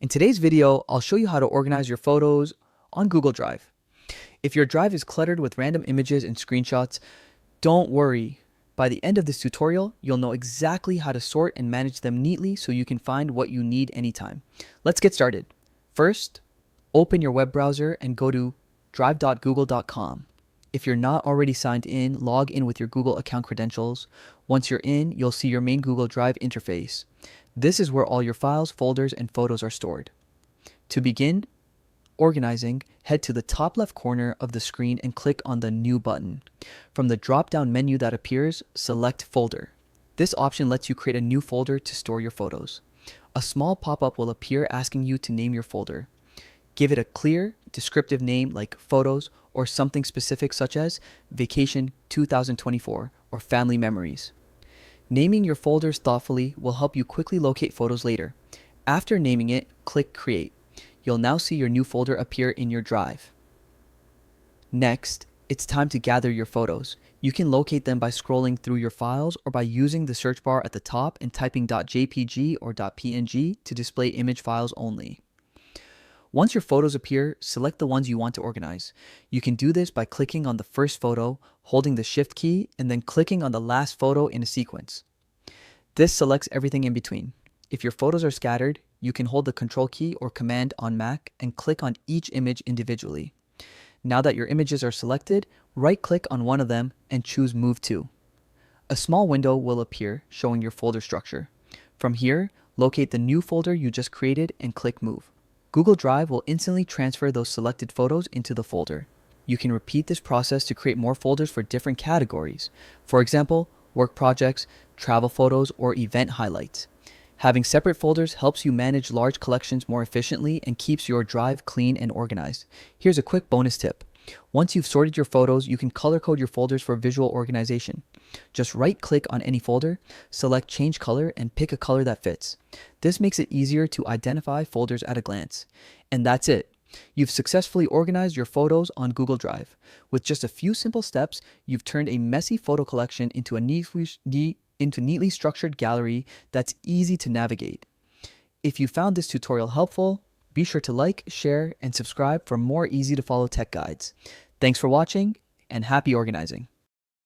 In today's video, I'll show you how to organize your photos on Google Drive. If your drive is cluttered with random images and screenshots, don't worry. By the end of this tutorial, you'll know exactly how to sort and manage them neatly so you can find what you need anytime. Let's get started. First, open your web browser and go to drive.google.com. If you're not already signed in, log in with your Google account credentials. Once you're in, you'll see your main Google Drive interface. This is where all your files, folders, and photos are stored. To begin organizing, head to the top left corner of the screen and click on the New button. From the drop-down menu that appears, select Folder. This option lets you create a new folder to store your photos. A small pop-up will appear asking you to name your folder. Give it a clear, descriptive name like Photos or something specific such as Vacation 2024 or Family Memories. Naming your folders thoughtfully will help you quickly locate photos later. After naming it, click Create. You'll now see your new folder appear in your drive. Next, it's time to gather your photos. You can locate them by scrolling through your files or by using the search bar at the top and typing .jpg or .png to display image files only. Once your photos appear, select the ones you want to organize. You can do this by clicking on the first photo, holding the Shift key, and then clicking on the last photo in a sequence. This selects everything in between. If your photos are scattered, you can hold the Control key or Command on Mac and click on each image individually. Now that your images are selected, right-click on one of them and choose Move To. A small window will appear showing your folder structure. From here, locate the new folder you just created and click Move. Google Drive will instantly transfer those selected photos into the folder. You can repeat this process to create more folders for different categories. For example, work projects, travel photos, or event highlights. Having separate folders helps you manage large collections more efficiently and keeps your drive clean and organized. Here's a quick bonus tip. Once you've sorted your photos, you can color code your folders for visual organization. Just right-click on any folder, select Change Color, and pick a color that fits. This makes it easier to identify folders at a glance. And that's it. You've successfully organized your photos on Google Drive. With just a few simple steps, you've turned a messy photo collection into a neatly structured gallery that's easy to navigate. If you found this tutorial helpful, be sure to like, share, and subscribe for more easy-to-follow tech guides. Thanks for watching, and happy organizing.